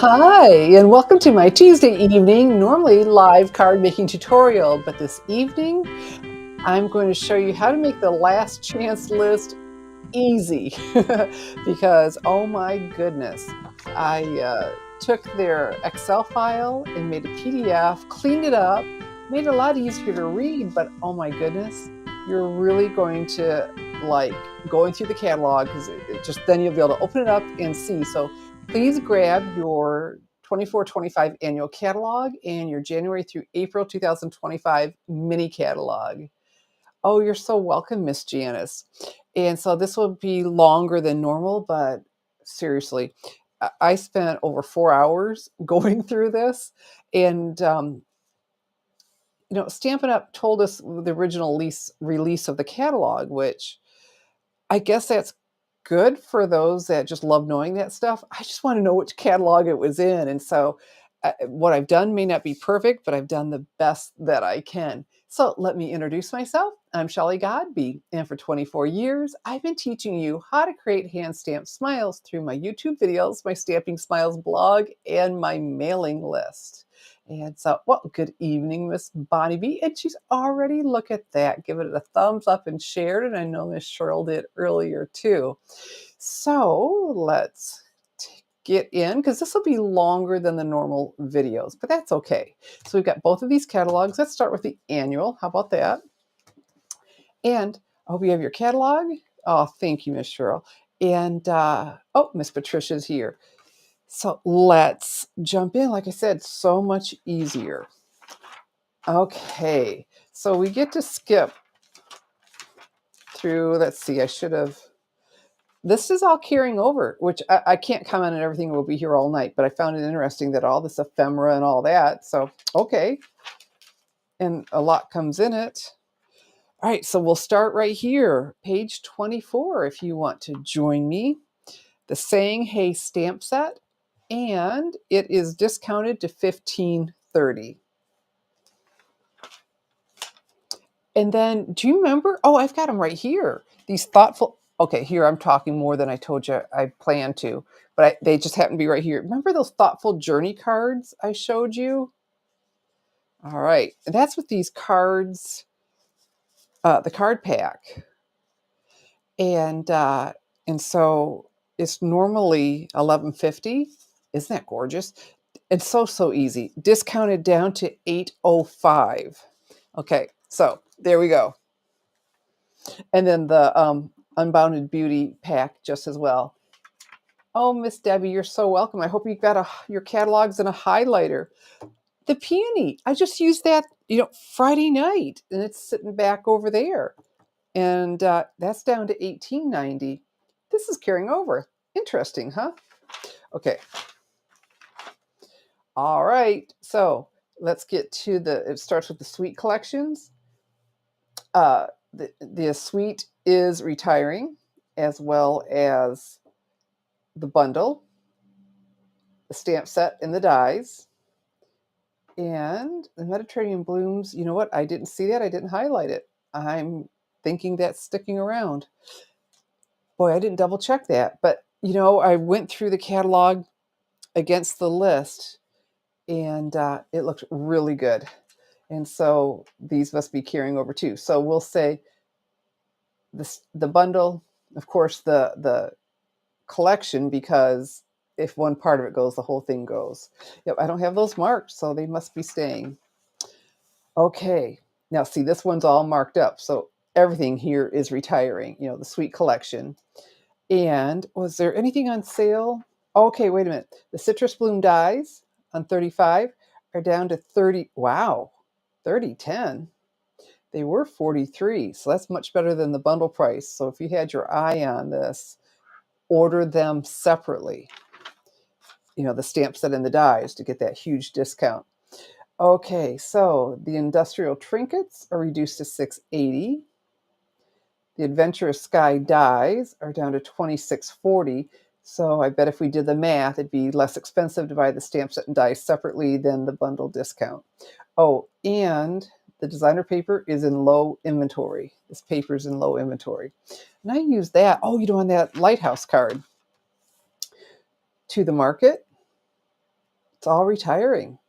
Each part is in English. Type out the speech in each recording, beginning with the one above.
Hi, and welcome to my Tuesday evening, normally live card making tutorial. But this evening, I'm going to show you how to make the last chance list easy because, oh my goodness, I took their Excel file and made a PDF, cleaned it up, made it a lot easier to read. But oh my goodness, you're really going to like going through the catalog because it just then you'll be able to open it up and see. So please grab your 24-25 annual catalog and your January through April 2025 mini catalog. Oh, you're so welcome, Miss Janice. And so this will be longer than normal, but seriously, I spent over 4 hours going through this. And, Stampin' Up told us the original release of the catalog, which I guess that's good for those that just love knowing that stuff. I just want to know which catalog it was in. And so what I've done may not be perfect, but I've done the best that I can. So let me introduce myself. I'm Shelley Godby, and for 24 years, I've been teaching you how to create hand stamped smiles through my YouTube videos, my Stamping Smiles blog, and my mailing list. And so, well, good evening, Miss Bonnie B. And she's already, look at that, give it a thumbs up and shared. And I know Miss Cheryl did earlier too. So let's get in because this will be longer than the normal videos, but that's okay. So we've got both of these catalogs. Let's start with the annual. How about that? And I hope you have your catalog. Oh, thank you, Miss Cheryl. And oh, Miss Patricia's here. So let's jump in. Like I said, so much easier. Okay, so we get to skip through, let's see, this is all carrying over, which I can't comment on everything. We'll be here all night, but I found it interesting that all this ephemera and all that. So, okay. And a lot comes in it. All right, so we'll start right here, page 24, if you want to join me. The Saying Hey stamp set, and it is discounted to $15.30. And then, do you remember? Oh, I've got them right here. These thoughtful, okay, here I'm talking more than I told you I planned to, but they just happen to be right here. Remember those thoughtful journey cards I showed you? All right, and that's what these cards, the card pack. And so it's normally $11.50. Isn't that gorgeous? It's so easy. Discounted down to $8.05. Okay, so there we go. And then the Unbounded Beauty pack just as well. Oh, Miss Debbie, you're so welcome. I hope you got your catalogs and a highlighter. The peony, I just used that, Friday night, and it's sitting back over there. And that's down to $18.90. This is carrying over. Interesting, huh? Okay. All right. So let's get to it starts with the sweet collections. The suite is retiring, as well as the bundle, the stamp set, and the dies. And the Mediterranean Blooms, you know what? I didn't see that. I didn't highlight it. I'm thinking that's sticking around. Boy, I didn't double check that. But, I went through the catalog against the list, and it looked really good. And so these must be carrying over too. So we'll say the bundle, of course, the collection, because if one part of it goes, the whole thing goes. Yep, I don't have those marked, so they must be staying. Okay, now see, this one's all marked up, so everything here is retiring, the sweet collection. And was there anything on sale? Okay, wait a minute. The Citrus Bloom dies on 35 are down to 30. Wow, 30.10. They were 43, so that's much better than the bundle price. So if you had your eye on this, order them separately. The stamp set and the dies to get that huge discount. Okay, so the industrial trinkets are reduced to $6.80. The Adventurous Sky dies are down to $26.40. So I bet if we did the math, it'd be less expensive to buy the stamp set and dies separately than the bundle discount. Oh, and the designer paper is in low inventory. This paper is in low inventory. And I use that, on that lighthouse card. To the market. It's all retiring.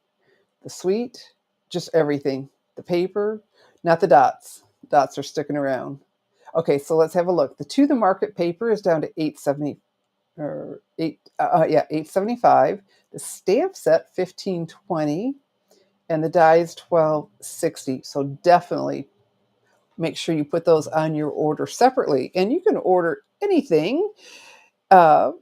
The suite, just everything. The paper, not the dots. Dots are sticking around. Okay, so let's have a look. The to the market paper is down to 870 or 875. The stamp set 1520 and the die is 1260. So definitely make sure you put those on your order separately. And you can order anything uh,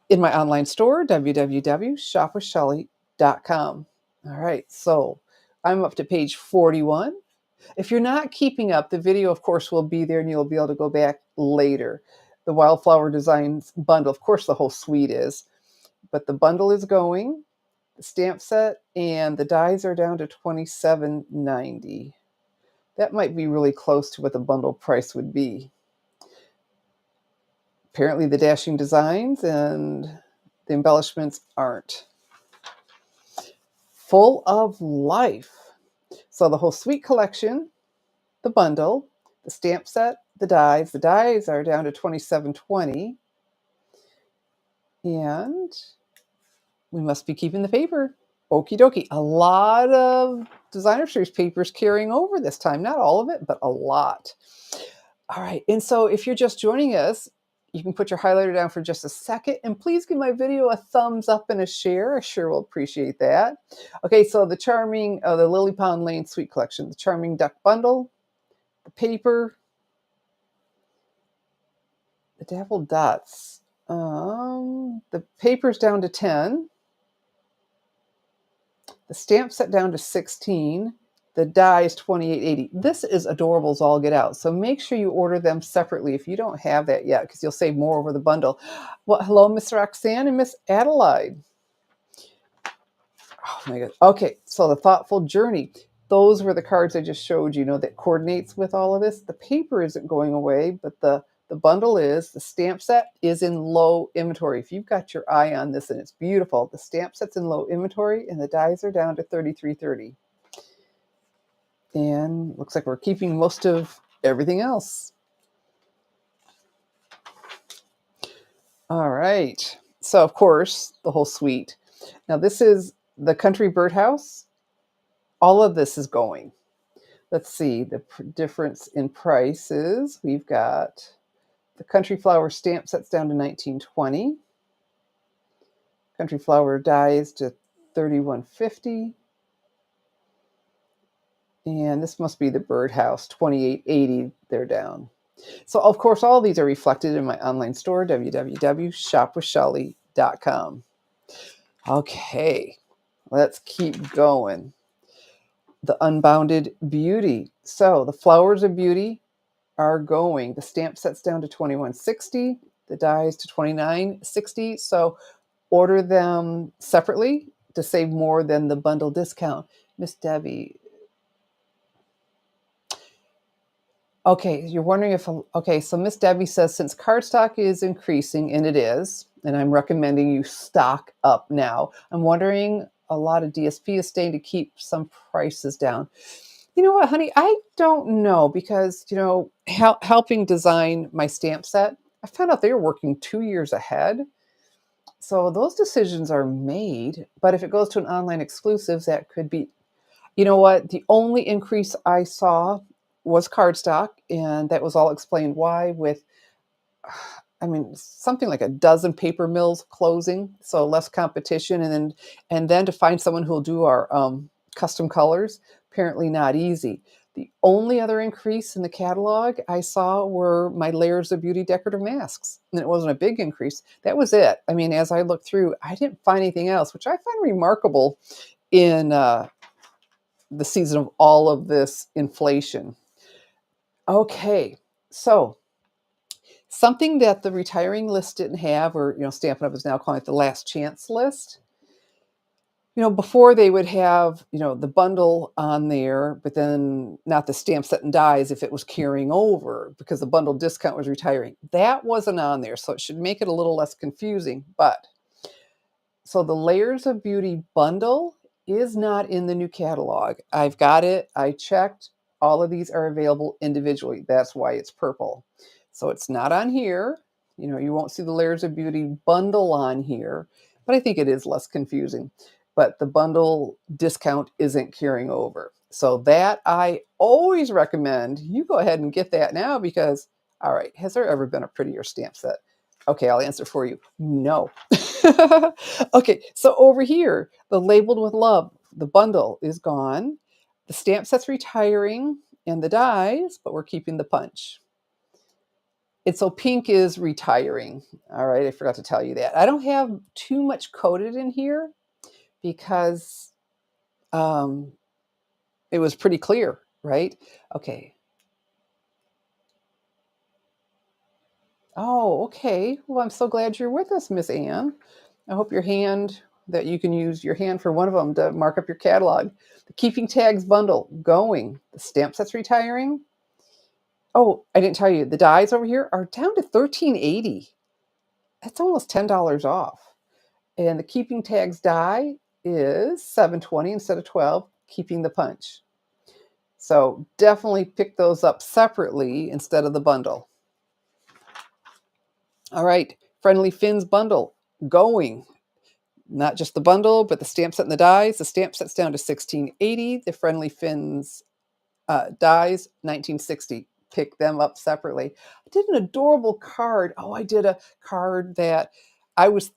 in my online store, www.shopwithshelly.com. All right, so I'm up to page 41. If you're not keeping up, the video, of course, will be there and you'll be able to go back later. The Wildflower Designs bundle, of course, the whole suite is, but the bundle is going, the stamp set, and the dies are down to $27.90. That might be really close to what the bundle price would be. Apparently the dashing designs and the embellishments aren't. Full of life. So the whole suite collection, the bundle, the stamp set, the dies. The dies are down to $27.20. And we must be keeping the paper. Okie dokie. A lot of designer series papers carrying over this time. Not all of it, but a lot. All right. And so if you're just joining us, you can put your highlighter down for just a second. And please give my video a thumbs up and a share. I sure will appreciate that. Okay, so the charming, the Lily Pond Lane Suite Collection, the Charming Duck Bundle, the paper, the Dappled Dots. The paper's down to 10. The stamp set down to 16. The die is $28.80. This is adorable as all get out. So make sure you order them separately if you don't have that yet, because you'll save more over the bundle. Well, hello, Miss Roxanne and Miss Adelaide. Oh my God. Okay, so the Thoughtful Journey. Those were the cards I just showed you, that coordinates with all of this. The paper isn't going away, but the bundle is. The stamp set is in low inventory. If you've got your eye on this and it's beautiful, the stamp set's in low inventory and the dies are down to $33.30. And looks like we're keeping most of everything else. All right. So, of course, the whole suite. Now, this is the Country Birdhouse. All of this is going. Let's see the difference in prices. We've got the Country Flower stamp sets down to $19.20. Country Flower dies to $31.50. And this must be the Birdhouse, $28.80. They're down. So, of course, all of these are reflected in my online store, www.shopwithshelly.com. Okay, let's keep going. The Unbounded Beauty. So, the Flowers of Beauty are going. The stamp set's down to $21.60. The dies to $29.60. So, order them separately to save more than the bundle discount. Miss Debbie. Okay, you're wondering if, okay, so Miss Debbie says, since cardstock is increasing, and it is, and I'm recommending you stock up now, I'm wondering a lot of DSP is staying to keep some prices down. You know what, honey, I don't know because, helping design my stamp set, I found out they were working 2 years ahead. So those decisions are made, but if it goes to an online exclusive, that could be, you know what, the only increase I saw was cardstock, and that was all explained why with, something like a dozen paper mills closing, so less competition, and then to find someone who'll do our custom colors, apparently not easy. The only other increase in the catalog I saw were my Layers of Beauty decorative masks, and it wasn't a big increase. That was it. As I looked through, I didn't find anything else, which I find remarkable in the season of all of this inflation. Okay, so something that the retiring list didn't have, or Stampin' Up! Is now calling it the last chance list. Before they would have, the bundle on there, but then not the stamp set and dies if it was carrying over because the bundle discount was retiring. That wasn't on there, so it should make it a little less confusing. But so the Layers of Beauty bundle is not in the new catalog. I've got it. I checked. All of these are available individually. That's why it's purple. So it's not on here. You won't see the Layers of Beauty bundle on here, but I think it is less confusing. but the bundle discount isn't carrying over. So that I always recommend you go ahead and get that now because, all right, has there ever been a prettier stamp set? Okay, I'll answer for you. No. Okay, so over here, the Labeled with Love, the bundle is gone. The stamp set's retiring and the dies, but we're keeping the punch. And so pink is retiring. All right, I forgot to tell you that. I don't have too much coated in here because um, it was pretty clear, right? Okay. Oh, okay. Well, I'm so glad you're with us, Miss Ann. I hope your hand, that you can use your hand for one of them to mark up your catalog. The Keeping Tags bundle going. The stamp set's retiring. Oh, I didn't tell you, the dies over here are down to $13.80. That's almost $10 off. And the Keeping Tags die is $7.20 instead of 12, keeping the punch. So definitely pick those up separately instead of the bundle. All right, Friendly Fins bundle going. Not just the bundle, but the stamp set and the dies. The stamp set's down to $16.80. The Friendly Fins dies $19.60. Pick them up separately. I did an adorable card. Oh, I did a card that I was,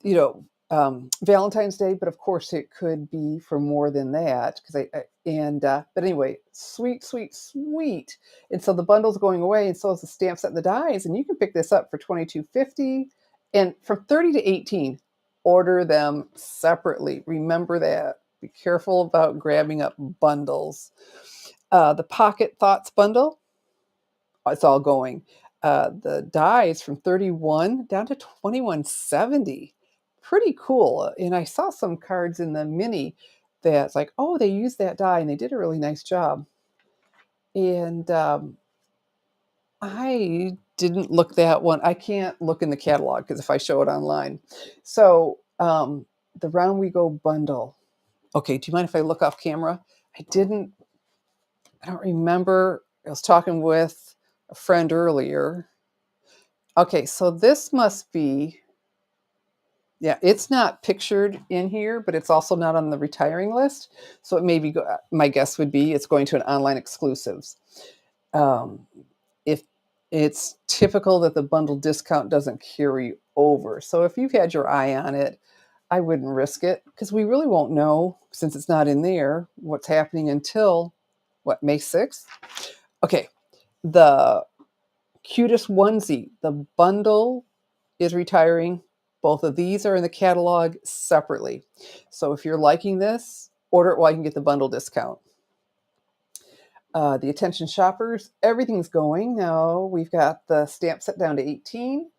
Valentine's Day, but of course it could be for more than that because but anyway, sweet, sweet, sweet. And so the bundle's going away, and so is the stamp set and the dies, and you can pick this up for $22.50, and from 30 to 18. Order them separately. Remember that. Be careful about grabbing up bundles. The Pocket Thoughts bundle, it's all going. The dies from 31 down to 21.70. Pretty cool. And I saw some cards in the mini that's like, oh, they used that die and they did a really nice job. And I didn't look that one. I can't look in the catalog because if I show it online. So the Round We Go bundle. Okay, do you mind if I look off camera? I don't remember. I was talking with a friend earlier. Okay, so this must be, yeah, it's not pictured in here, but it's also not on the retiring list. So it may be, my guess would be it's going to an online exclusives. If it's typical that the bundle discount doesn't carry over. So if you've had your eye on it, I wouldn't risk it because we really won't know, since it's not in there, what's happening until, what, May 6th? Okay, the Cutest Onesie, the bundle is retiring. Both of these are in the catalog separately. So if you're liking this, order it while you can get the bundle discount. The Attention Shoppers, everything's going. Now we've got the stamp set down to 18,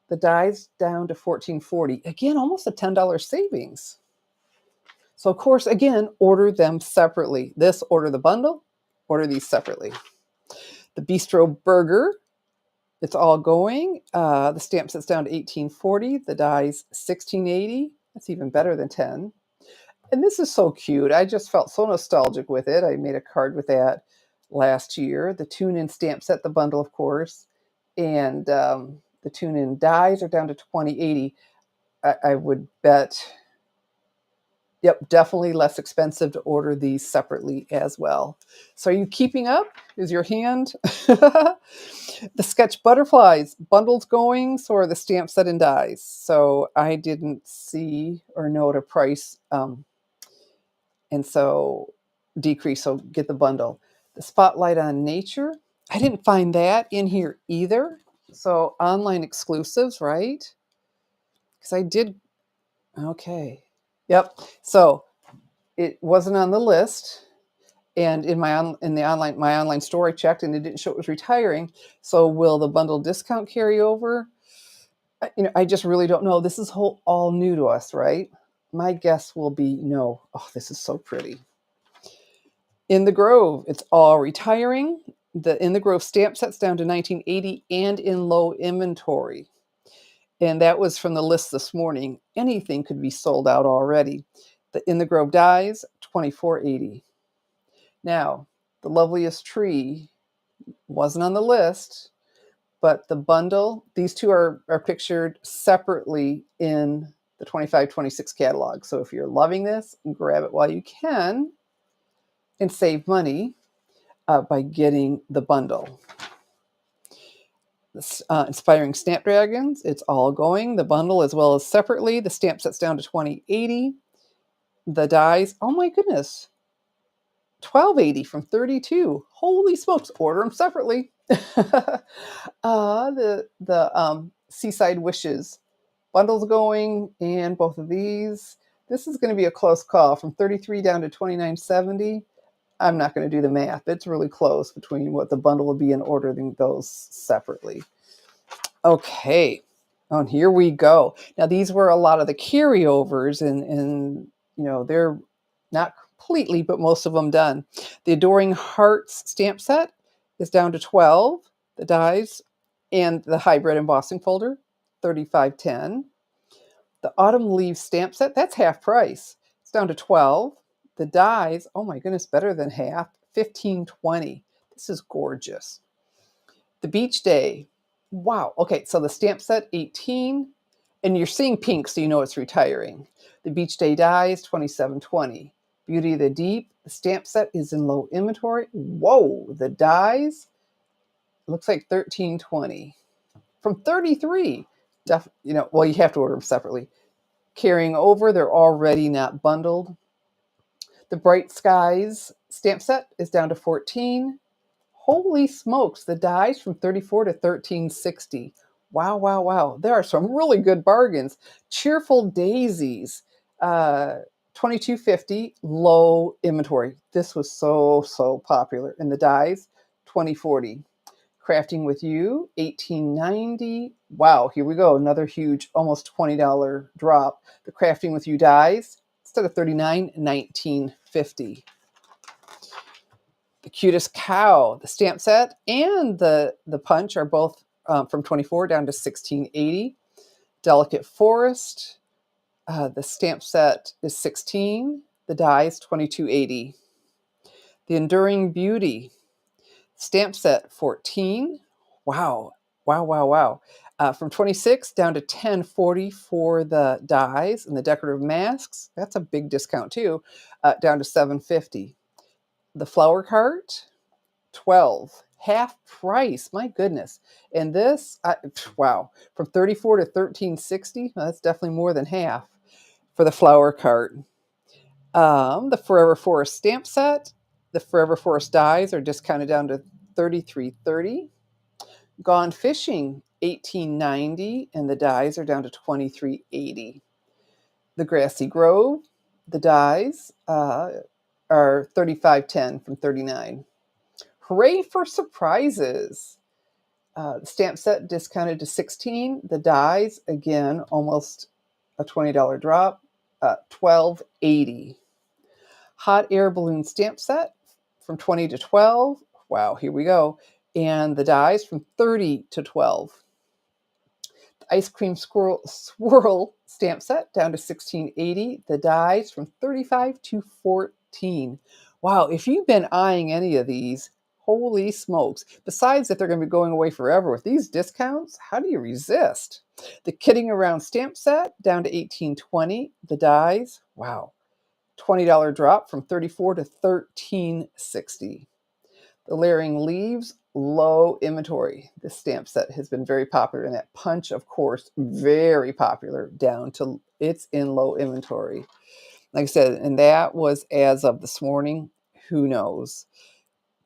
the dies down to 14.40. Again, almost a $10 savings. So of course, again, order them separately. This, order the bundle, order these separately. The Bistro Burger, it's all going. The stamp set's down to 18.40. The dies 16.80. That's even better than 10. And this is so cute. I just felt so nostalgic with it. I made a card with that last year. The tune-in stamp set, the bundle, of course, and the tune-in dies are down to 20.80. I would bet, yep, definitely less expensive to order these separately as well. So are you keeping up? Is your hand? The Sketch Butterflies bundles going, so are the stamp set and dies. So I didn't see or know at a price, and so decrease, so get the bundle. The Spotlight on Nature, I didn't find that in here either. So online exclusives, right? Because I did, okay. Yep. So it wasn't on the list. And in my online store, I checked and it didn't show it was retiring. So will the bundle discount carry over? I just really don't know. This is all new to us, right? My guess will be no. Oh, this is so pretty. In the Grove, it's all retiring. The In the Grove stamp set's down to 19.80 and in low inventory. And that was from the list this morning. Anything could be sold out already. The In the Grove dies, 24.80. Now, the Loveliest Tree wasn't on the list, but the bundle, these two are pictured separately in the 25-26 catalog. So if you're loving this, grab it while you can and save money by getting the bundle. Inspiring Snapdragons, it's all going. The bundle as well as separately. The stamp set's down to $20.80. The dies, oh my goodness, $12.80 from $32. Holy smokes, order them separately. The Seaside Wishes bundles going, and both of these. This is going to be a close call from $33 down to $29.70. I'm not going to do the math. It's really close between what the bundle will be and ordering those separately. Okay. Oh, and here we go. Now, these were a lot of the carryovers, and they're not completely, but most of them done. The Adoring Hearts stamp set is down to 12. The dies and the hybrid embossing folder, $35.10. The Autumn Leaves stamp set, that's half price. It's down to 12. The dies, oh my goodness, better than half, $15.20. This is gorgeous. The Beach Day, wow. Okay, so the stamp set, 18, and you're seeing pink, so you know it's retiring. The Beach Day dies, $27.20. Beauty of the Deep, the stamp set is in low inventory. Whoa, the dies, looks like $13.20 from $33. Well, you have to order them separately. Carrying over, they're already not bundled. The Bright Skies stamp set is down to $14. Holy smokes, the dies from $34 to $13.60. Wow, wow, wow. There are some really good bargains. Cheerful Daisies, $22.50, low inventory. This was so popular. And the dies, $20.40. Crafting with You, $18.90. Wow, here we go. Another huge, almost $20 drop. The Crafting with You dies, instead of $39, $19.50. The Cutest Cow, the stamp set, and the punch are both from $24 down to $16.80. Delicate Forest, the stamp set is $16. The die is $22.80. The Enduring Beauty, stamp set $14. Wow, wow, wow, wow. From $26 down to $10.40 for the dies, and the Decorative Masks, that's a big discount too, down to $7.50. The Flower Cart, $12, half price. My goodness. And this, wow, from $34 to $13.60. That's definitely more than half for the Flower Cart. The Forever Forest stamp set, the Forever Forest dies are discounted down to $33.30. Gone Fishing, $18.90, and the dies are down to $23.80. The Grassy Grove, the dies are $35.10 from $39. Hooray for surprises. The stamp set discounted to $16. The dies, again, almost a $20 drop, $12.80. Hot Air Balloon stamp set from $20 to $12. Wow, here we go. And the dies from $30 to $12. The Ice Cream Swirl stamp set down to $16.80. The dies from $35 to $14. Wow, if you've been eyeing any of these, holy smokes. Besides that they're going to be going away forever with these discounts, how do you resist? The Kidding Around stamp set down to $18.20. The dies, wow, $20 drop from $34 to $13.60. The Layering Leaves, low inventory. This stamp set has been very popular, and that punch, of course, very popular, down to it's in low inventory. Like I said, and that was as of this morning. Who knows?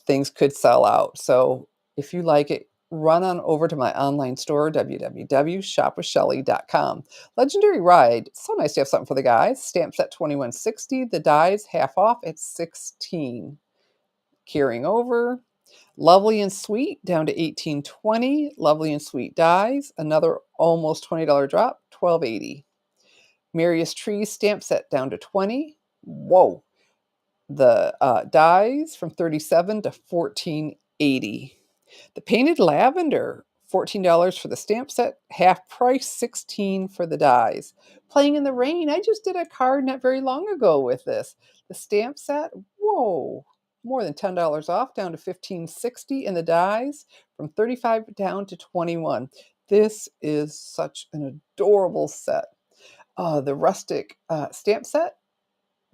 Things could sell out. So if you like it, run on over to my online store, www.shopwithshelly.com. Legendary Ride. So nice to have something for the guys. Stamp set $21.60. The dies half off at $16. Carrying over. Lovely and Sweet down to $18.20. Lovely and Sweet dies. Another almost $20 drop, $12.80. Merriest Trees stamp set down to $20. Whoa. The dies from $37 to $14.80. The Painted Lavender, $14 for the stamp set, half price, $16 for the dies. Playing in the Rain, I just did a card not very long ago with this. The stamp set, whoa, more than $10 off, down to $15.60, and the dies from $35 down to $21. This is such an adorable set. The rustic stamp set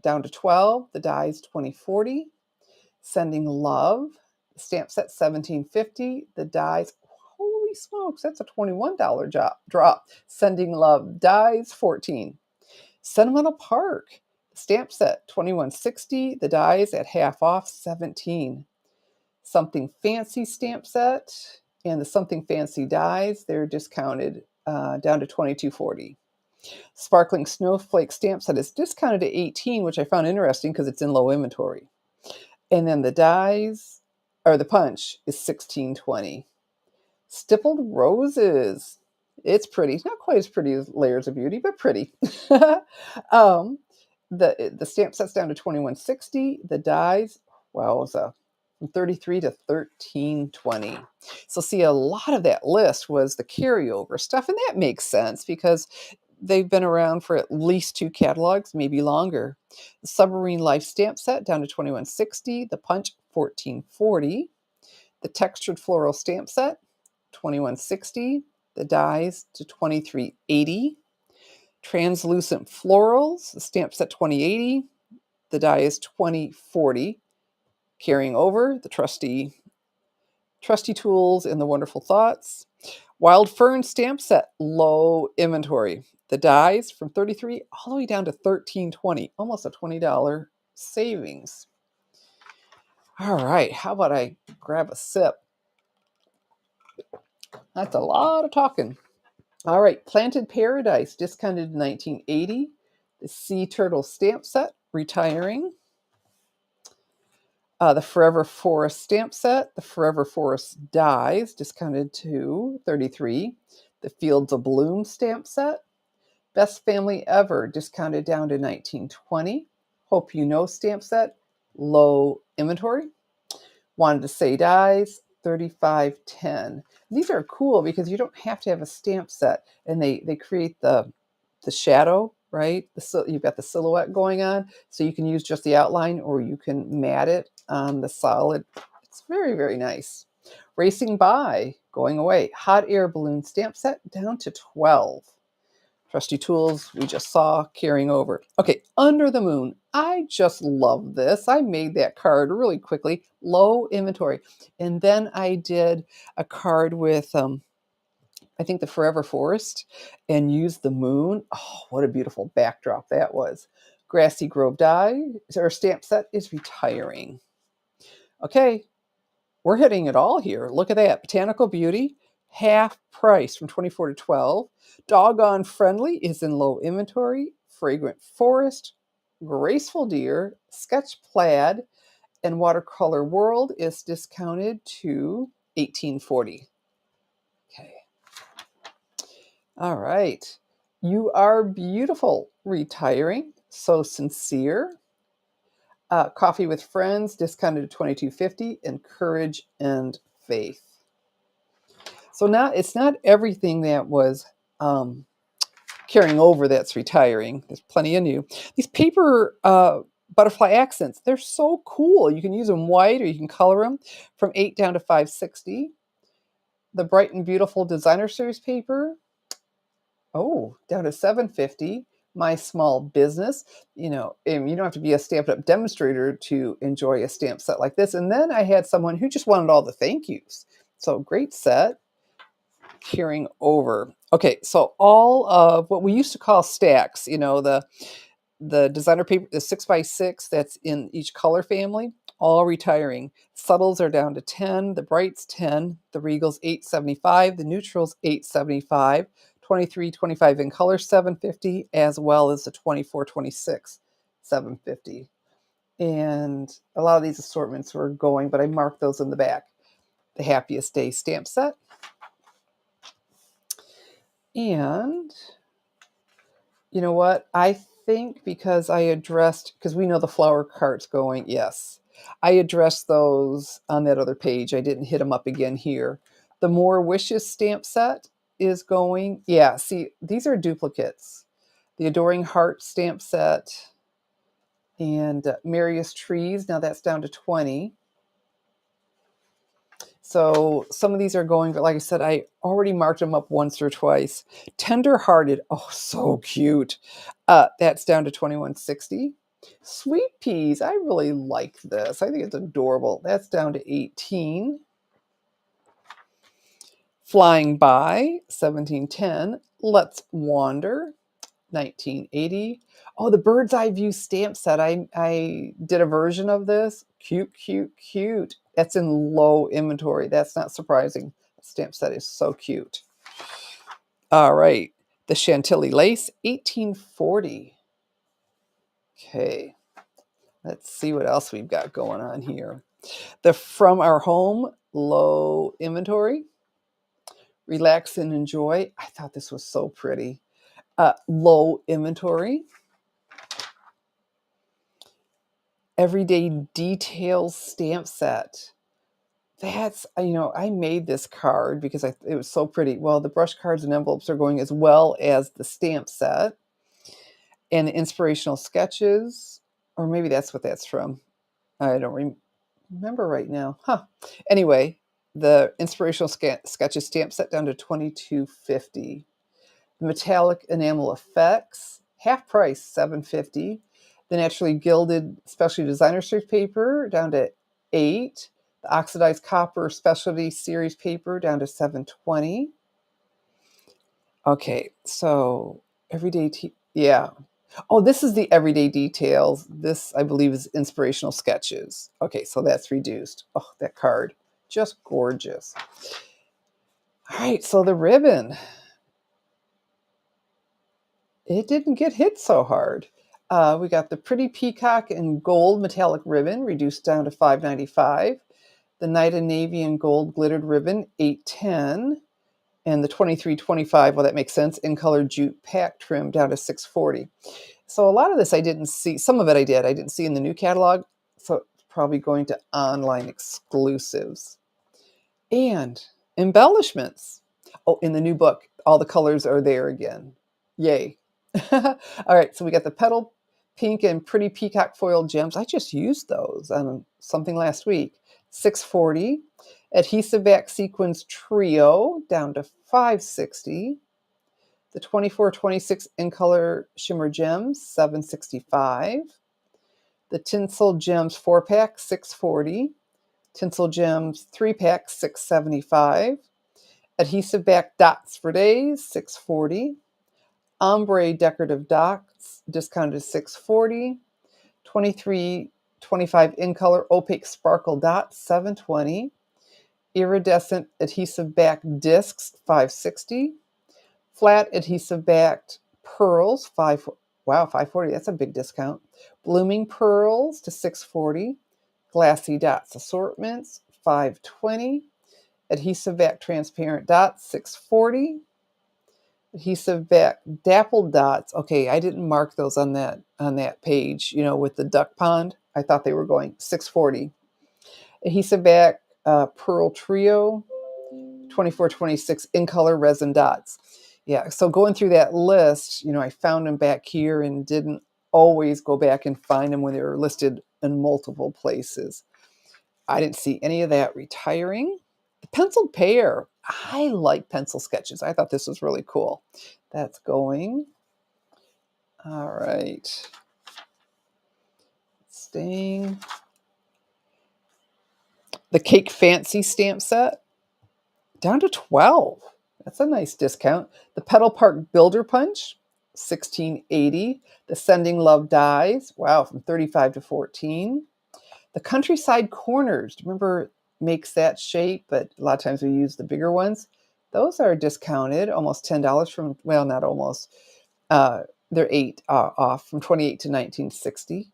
down to 12, the dies 2040. Sending love, stamp set 1750, the dies, holy smokes, that's a $21 drop. Sending love dies 14. Sentimental Park, stamp set 2160, the dies at half off 17. Something Fancy stamp set and the Something Fancy dies, they're discounted down to 2240. Sparkling Snowflake stamp set is discounted to 18, which I found interesting because it's in low inventory. And then the dies, or the punch, is 1620. Stippled Roses. It's pretty. It's not quite as pretty as Layers of Beauty, but pretty. um, the stamp set's down to 2160. The dies, wowza, from 33 to 1320. So see, a lot of that list was the carryover stuff, and that makes sense because they've been around for at least 2 catalogs, maybe longer. The Submarine Life stamp set down to 2160. The Punch 1440. The Textured Floral stamp set 2160. The dies to 2380. Translucent Florals, the stamp set 2080. The die is 2040. Carrying over the trusty tools and the wonderful thoughts. Wild Fern stamp set, low inventory. The dies from 33 all the way down to 1320, almost a $20 savings. All right, how about I grab a sip? That's a lot of talking. All right, Planted Paradise, discounted in 1980. The Sea Turtle stamp set, retiring. The Forever Forest stamp set, the Forever Forest dies, discounted to 33. The Fields of Bloom stamp set, Best Family Ever, discounted down to 1920. Hope You Know stamp set, low inventory. Wanted to Say dies, 3510. These are cool because you don't have to have a stamp set, and they create the shadow, right? You've got the silhouette going on, so you can use just the outline or you can mat it on the solid. It's very, very nice. Racing By, going away. Hot Air Balloon stamp set down to 12. Trusty Tools, we just saw, carrying over. Okay, Under the Moon. I just love this. I made that card really quickly. Low inventory. And then I did a card with, I think, the Forever Forest and used the moon. Oh, what a beautiful backdrop that was. Grassy Grove die, or stamp set, is retiring. Okay, we're hitting it all here. Look at that. Botanical Beauty, half price from 24 to 12. Doggone Friendly is in low inventory. Fragrant Forest, Graceful Deer, Sketch Plaid, and Watercolor World is discounted to $18.40. Okay. All right. You Are Beautiful, retiring. So Sincere. Coffee with Friends, discounted to $22.50, and Courage and Faith. So now it's not everything that was carrying over that's retiring. There's plenty of new. These paper butterfly accents, they're so cool. You can use them white or you can color them from 8 down to 560. The Bright and Beautiful Designer Series paper, down to $7.50. My Small Business, you don't have to be a Stampin' Up! Demonstrator to enjoy a stamp set like this. And then I had someone who just wanted all the thank yous. So great set. Carrying over. Okay, so all of what we used to call stacks, the designer paper, the 6x6 that's in each color family, all retiring. Subtles are down to 10, the brights 10, the regals 875, the neutrals 875, 2325 in color 750, as well as the 2426 750. And a lot of these assortments were going, but I marked those in the back. The Happiest Day stamp set. And you know what? I think because we know the flower cart's going, yes. I addressed those on that other page. I didn't hit them up again here. The More Wishes stamp set is going. Yeah, see, these are duplicates. The Adoring Heart stamp set and Merriest Trees. Now that's down to 20. So some of these are going, but like I said, I already marked them up once or twice. Tender-hearted, oh, so cute. That's down to $21.60. Sweet peas, I really like this. I think it's adorable. That's down to $18. Flying by, $17.10. Let's Wander, $19.80. Oh, the Bird's Eye View stamp set. I did a version of this. Cute, cute, cute. That's in low inventory. That's not surprising. The stamp set is so cute. All right. The Chantilly Lace, $18.40. Okay. Let's see what else we've got going on here. The From Our Home, low inventory. Relax and Enjoy. I thought this was so pretty. Low inventory. Everyday Details stamp set. That's, I made this card because it was so pretty. Well, the brush cards and envelopes are going as well as the stamp set and the inspirational sketches, or maybe that's what that's from. I don't remember right now. Anyway, the inspirational sketches stamp set down to $22.50. The metallic enamel effects, half price, $7.50. The naturally gilded specialty designer series paper down to $8. The oxidized copper specialty series paper down to $7.20. Okay, so yeah. Oh, this is the Everyday Details. This, I believe, is inspirational sketches. Okay, so that's reduced. Oh, that card, just gorgeous. All right, so the ribbon. It didn't get hit so hard. We got the Pretty Peacock and Gold metallic ribbon, reduced down to $5.95. The Night and Navy and Gold glittered ribbon, $8.10. And the 2325, well, that makes sense, in color jute pack trim down to $6.40. So a lot of this I didn't see. Some of it I did. I didn't see in the new catalog. So it's probably going to online exclusives. And embellishments. Oh, in the new book, all the colors are there again. Yay. All right, so we got the Petal Pink and Pretty Peacock Foil Gems. I just used those on something last week. $6.40. Adhesive Back Sequins Trio down to $5.60. The 2426 in color Shimmer Gems, $7.65. The Tinsel Gems 4-pack, $6.40. Tinsel Gems 3-pack, $6.75. Adhesive Back Dots for Days, $6.40. Ombre Decorative Dots, discounted $6.40. 2325 in color Opaque Sparkle Dots, $7.20. Iridescent Adhesive Back Discs, $5.60. Flat Adhesive Backed Pearls, $5.40. That's a big discount. Blooming Pearls to $6.40. Glassy Dots Assortments, $5.20. Adhesive Back Transparent Dots, $6.40. Adhesive Back Dappled Dots. Okay, I didn't mark those on that page, with the duck pond. I thought they were going $6.40. Adhesive Back Pearl Trio, 2426 in color resin dots. Yeah, so going through that list, I found them back here and didn't always go back and find them when they were listed in multiple places. I didn't see any of that retiring. The Penciled Pear. I like pencil sketches. I thought this was really cool. That's going. All right. Staying. The Cake Fancy stamp set, down to $12. That's a nice discount. The Petal Park Builder Punch, $16.80. The Sending Love Dies, wow, from $35 to $14. The Countryside Corners, remember, makes that shape, but a lot of times we use the bigger ones. Those are discounted, almost $10 from, well, not almost. They're $8 off from $28 to $19.60.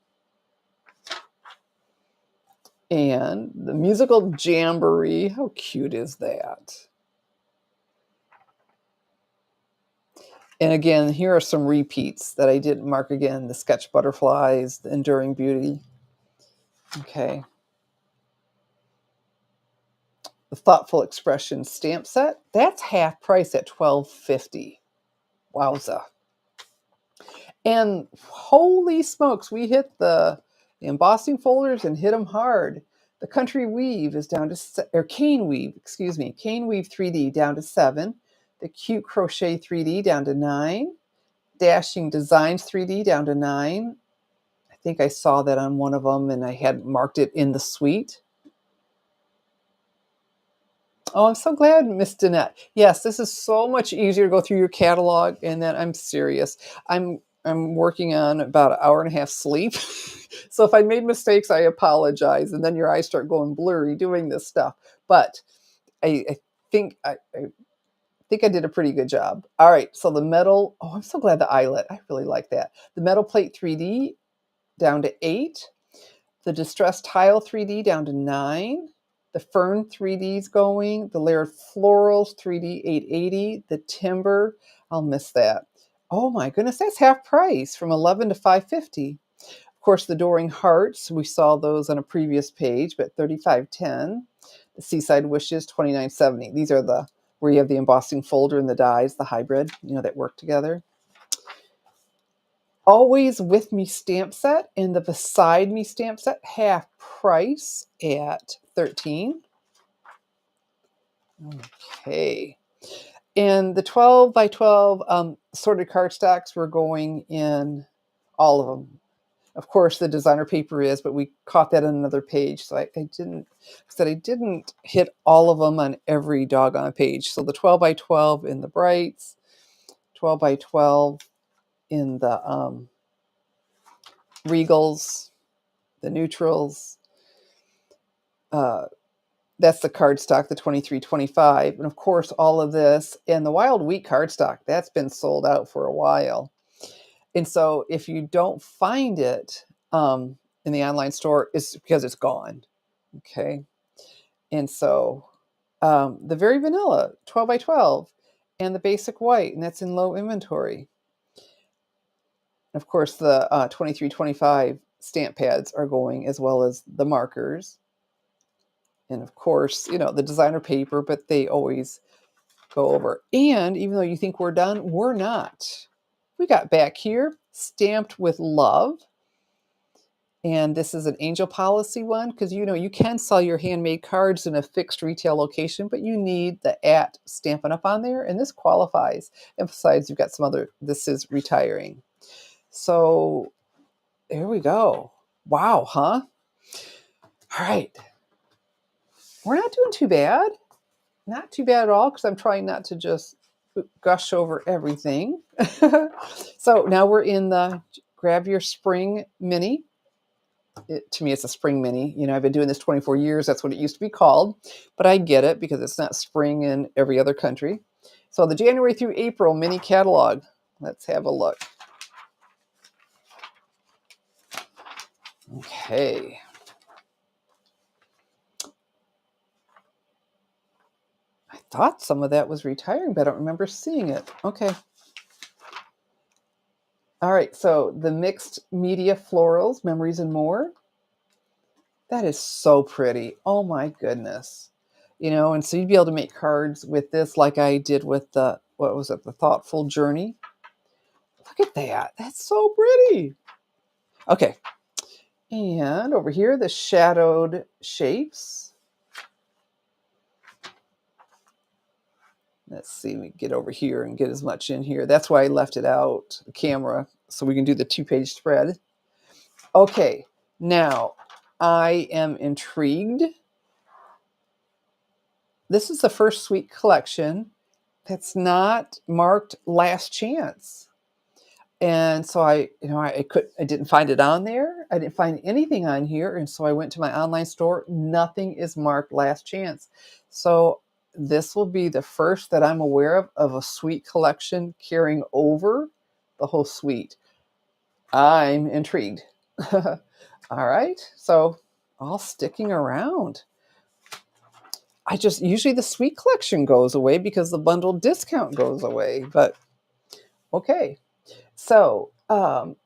And the Musical Jamboree, how cute is that? And again, here are some repeats that I didn't mark again. The Sketch Butterflies, the Enduring Beauty. Okay. The Thoughtful Expression stamp set, that's half price at $12.50. Wowza. And holy smokes, we hit the embossing folders and hit them hard. The Country Weave is down to, or Cane Weave, excuse me, Cane Weave 3D down to 7. The Cute Crochet 3D down to 9. Dashing Designs 3D down to 9. I think I saw that on one of them and I had marked it in the suite. Oh, I'm so glad, Miss Danette. Yes, this is so much easier to go through your catalog. And then I'm serious. I'm working on about an hour and a half sleep. So if I made mistakes, I apologize. And then your eyes start going blurry doing this stuff. But I think I think I did a pretty good job. All right, so the metal. Oh, I'm so glad the eyelet. I really like that. The metal plate 3D down to 8. The distressed tile 3D down to 9. The fern 3D is going. The layered florals 3D 880. The timber, I'll miss that. Oh my goodness, that's half price from 11 to 550. Of course, the Adoring Hearts, we saw those on a previous page, but 35.10. The Seaside Wishes 29.70. These are the where you have the embossing folder and the dies, the hybrid, that work together. Always With Me stamp set and the Beside Me stamp set, half price at 13. Okay. And the 12 by 12 sorted cardstocks were going in all of them. Of course, the designer paper is, but we caught that on another page. So I didn't hit all of them on every doggone page. So the 12 by 12 in the brights, 12 by 12 in the regals, the neutrals. That's the cardstock, the 2325. And of course, all of this and the Wild Wheat cardstock, that's been sold out for a while. And so if you don't find it in the online store, it's because it's gone. Okay. And so the Very Vanilla 12 by 12 and the Basic White, and that's in low inventory. Of course, the 2325 stamp pads are going, as well as the markers. And of course, the designer paper, but they always go over. And even though you think we're done, we're not. We got back here, Stamped with Love. And this is an Angel Policy one, because you can sell your handmade cards in a fixed retail location, but you need the @Stampin' Up on there, and this qualifies. And besides, you've got some other, this is retiring. So there we go. Wow, huh? All right. We're not doing too bad. Not too bad at all, because I'm trying not to just gush over everything. So now we're in the Grab Your Spring Mini. To me, it's a spring mini. I've been doing this 24 years. That's what it used to be called. But I get it because it's not spring in every other country. So the January through April mini catalog. Let's have a look. Okay. I thought some of that was retiring, but I don't remember seeing it. Okay. All right. So the Mixed Media Florals, Memories and More. That is so pretty. Oh my goodness. And so you'd be able to make cards with this like I did with the Thoughtful Journey. Look at that. That's so pretty. Okay. And over here, the Shadowed Shapes. Let's see, we get over here and get as much in here. That's why I left it out, the camera, so we can do the 2-page spread. Okay, now I am intrigued. This is the first Sweet collection that's not marked Last Chance. And so I didn't find it on there. I didn't find anything on here. And so I went to my online store. Nothing is marked Last Chance. So this will be the first that I'm aware of a Sweet collection carrying over the whole suite. I'm intrigued. All right. So all sticking around. Usually the Sweet collection goes away because the bundle discount goes away, but okay. So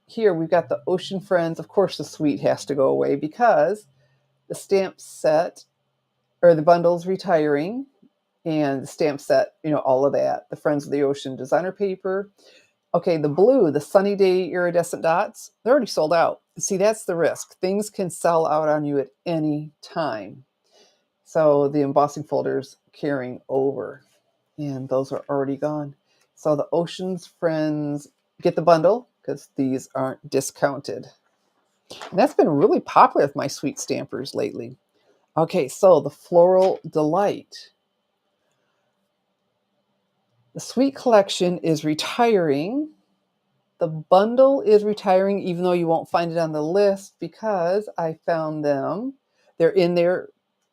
here we've got the Ocean Friends. Of course, the Sweet has to go away because the stamp set or the bundle's retiring, and the stamp set, all of that. The Friends of the Ocean designer paper. Okay, the blue, the Sunny Day iridescent dots, they're already sold out. See, that's the risk. Things can sell out on you at any time. So the embossing folder's carrying over, and those are already gone. So the Ocean's Friends, get the bundle because these aren't discounted. And that's been really popular with my sweet stampers lately. Okay, so the Floral Delight. The Sweet Collection is retiring. The bundle is retiring, even though you won't find it on the list because I found them. They're in there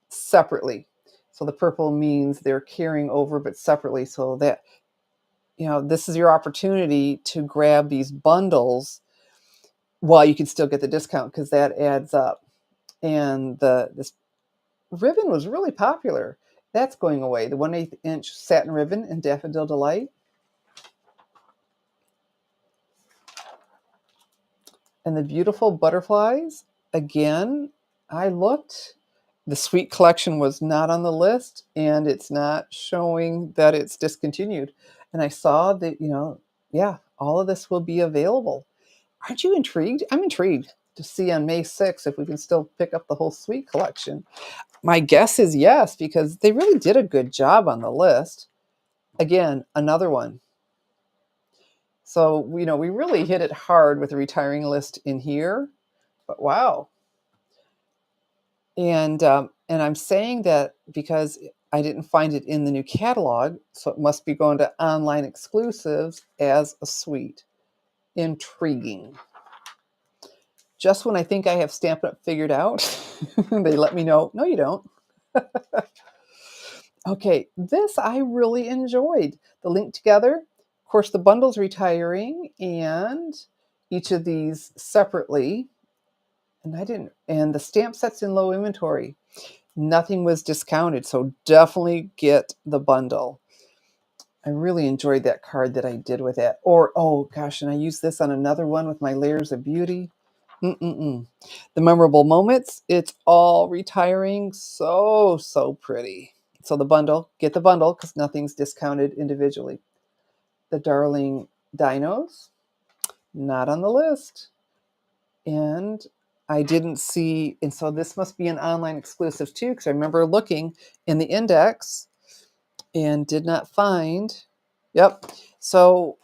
separately. So the purple means they're carrying over, but separately, so that, you know, this is your opportunity to grab these bundles while you can still get the discount because that adds up. And this ribbon was really popular. That's going away. The 1/8 inch satin ribbon in Daffodil Delight. And the beautiful butterflies, again, I looked. The Sweet Collection was not on the list, and it's not showing that it's discontinued. And I saw that, you know, yeah, all of this will be available. Aren't you intrigued? I'm intrigued to see on May 6th if we can still pick up the whole Sweet Collection. My guess is yes, because they really did a good job on the list. Again, another one. So, you know, we really hit it hard with the retiring list in here, but wow. And I'm saying that because I didn't find it in the new catalog, so it must be going to online exclusives as a suite. Intriguing. Just when I think I have Stampin' Up figured out, they let me know, no, you don't. Okay, this I really enjoyed. The link together, of course, the bundle's retiring, and each of these separately. And the stamp set's in low inventory. Nothing was discounted, so definitely get the bundle. I really enjoyed that card that I did with that. Or, oh gosh, and I used this on another one with my Layers of Beauty. The memorable moments, it's all retiring. So, so pretty. So the bundle, get the bundle because nothing's discounted individually. The Darling Dinos, not on the list. And I didn't see, and so this must be an online exclusive too, because I remember looking in the index and did not find. Yep. So,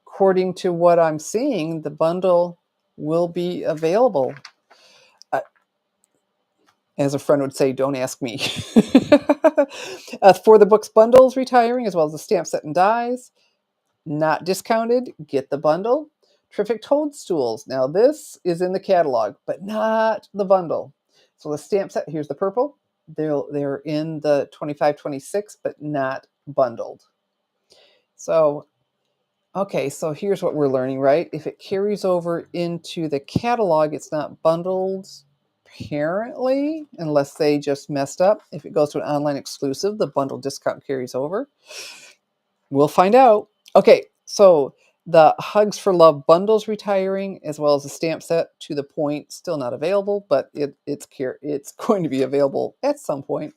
according to what I'm seeing, the bundle will be available. As a friend would say, don't ask me. For the books bundles retiring, as well as the stamp set and dies, not discounted, get the bundle. Terrific Toadstools. Now this is in the catalog, but not the bundle. So the stamp set, here's the purple. They're in the 25-26, but not bundled. So, okay, so here's what we're learning, right? If it carries over into the catalog, it's not bundled, apparently, unless they just messed up. If it goes to an online exclusive, the bundle discount carries over. We'll find out. Okay, so the Hugs for Love bundle's retiring, as well as the stamp set To the Point, still not available, but it's going to be available at some point.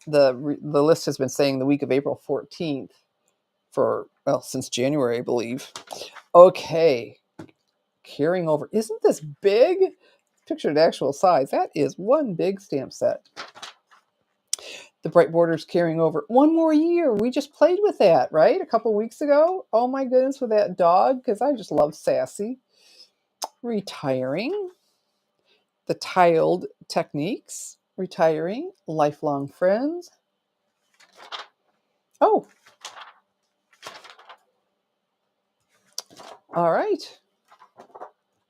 The list has been saying the week of April 14th for, well, since January, I believe. Okay, carrying over. Isn't this big? Picture the actual size. That is one big stamp set. The Bright Borders carrying over one more year. We just played with that, right? A couple weeks ago. Oh my goodness, with that dog, because I just love Sassy. Retiring. The Tiled Techniques. Retiring. Lifelong Friends. Oh. All right.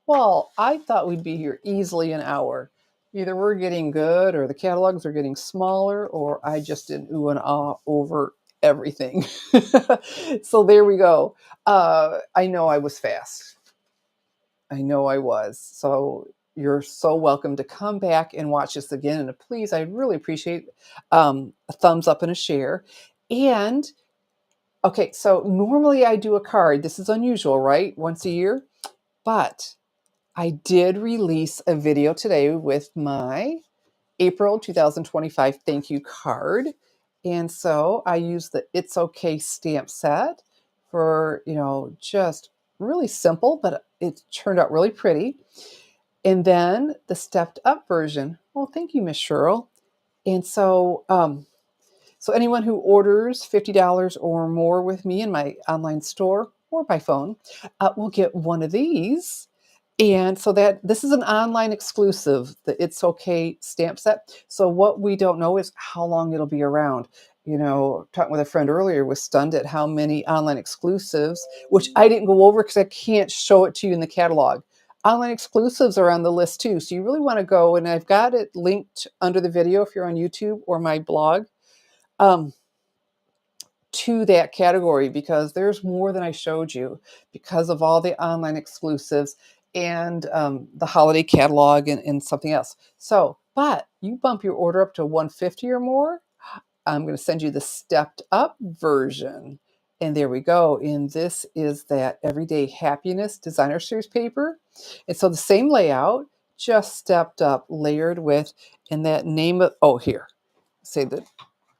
Well, I thought we'd be here easily an hour. Either we're getting good or the catalogs are getting smaller or I just did ooh and ah over everything. So there we go. I know I was fast. I know I was. So you're so welcome to come back and watch this again. And please, I'd really appreciate a thumbs up and a share. And okay, so normally I do a card. This is unusual, right? Once a year. But I did release a video today with my April 2025 thank you card. And so I used the It's Okay stamp set for, just really simple, but it turned out really pretty. And then the stepped up version. Well, thank you, Miss Cheryl. And so anyone who orders $50 or more with me in my online store or by phone will get one of these. And so that this is an online exclusive, the It's Okay stamp set. So what we don't know is how long it'll be around. Talking with a friend earlier, was stunned at how many online exclusives, which I didn't go over because I can't show it to you in the catalog. Online exclusives are on the list too. So you really want to go, and I've got it linked under the video if you're on YouTube or my blog. Um, to that category, because there's more than I showed you because of all the online exclusives and the holiday catalog and something else. So, but you bump your order up to 150 or more, I'm going to send you the stepped up version. And there we go. And this is that Everyday Happiness Designer Series paper. And so the same layout, just stepped up, layered with, and that name of, oh, here, say that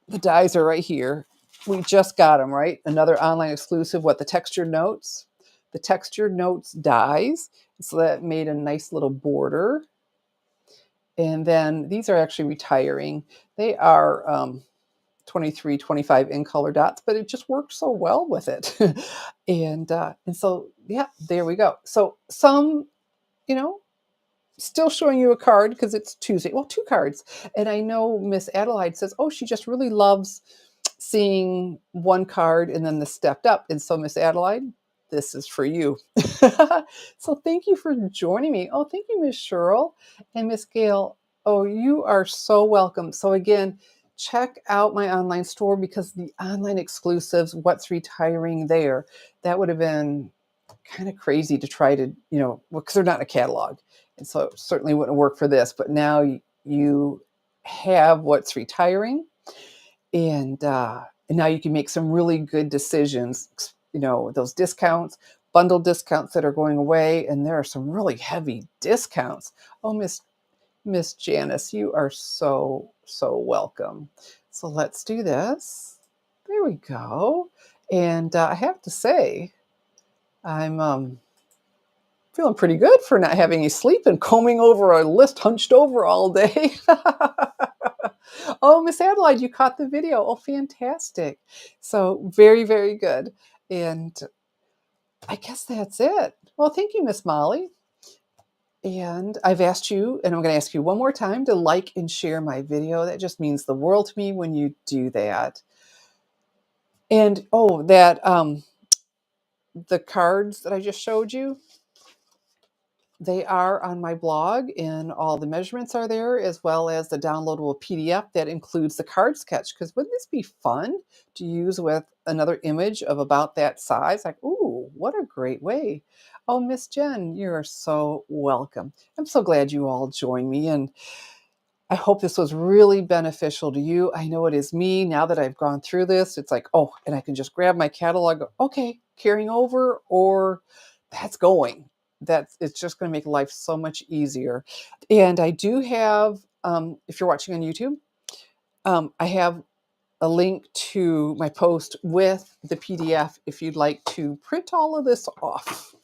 the dies are right here. We just got them, right? Another online exclusive, what, the textured notes? The textured notes dies. So that made a nice little border. And then these are actually retiring. They are 23, 25 in color dots, but it just worked so well with it. And so, yeah, there we go. So some, you know, still showing you a card because it's Tuesday. Well, two cards. And I know Miss Adelaide says, oh, she just really loves seeing one card and then the stepped up. And so, Miss Adelaide, this is for you. So thank you for joining me. Oh, thank you, Miss Cheryl and Miss Gail. Oh, you are so welcome. So again, check out my online store because the online exclusives, what's retiring there, that would have been kind of crazy to try to, because they're not in a catalog. And so it certainly wouldn't work for this. But now you have what's retiring, and now you can make some really good decisions. Those discounts, bundle discounts that are going away, and there are some really heavy discounts. Oh, Miss Janice, you are so welcome. So let's do this. There we go. And I have to say, I'm feeling pretty good for not having any sleep and combing over a list hunched over all day. Oh, Miss Adelaide, you caught the video. Oh, fantastic. So very, very good. And I guess that's it. Well, thank you, Miss Molly. And I've asked you, and I'm going to ask you one more time to like and share my video. That just means the world to me when you do that. And the cards that I just showed you, they are on my blog, and all the measurements are there, as well as the downloadable PDF that includes the card sketch. Because wouldn't this be fun to use with another image of about that size? Like, ooh, what a great way. Oh, Miss Jen, you're so welcome. I'm so glad you all joined me, and I hope this was really beneficial to you. I know it is me. Now that I've gone through this, it's like, oh, and I can just grab my catalog. Okay, carrying over, or that's going. It's just going to make life so much easier. And I do have, if you're watching on YouTube, I have a link to my post with the PDF if you'd like to print all of this off.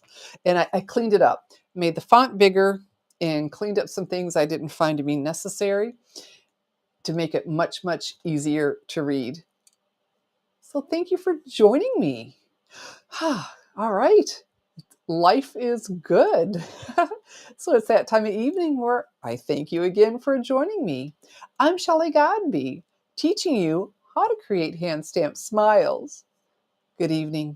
And I cleaned it up, made the font bigger, and cleaned up some things I didn't find to be necessary to make it much, much easier to read. So thank you for joining me. All right. Life is good. So it's that time of evening where I thank you again for joining me. I'm Shelley Godby, teaching you how to create hand stamped smiles. Good evening.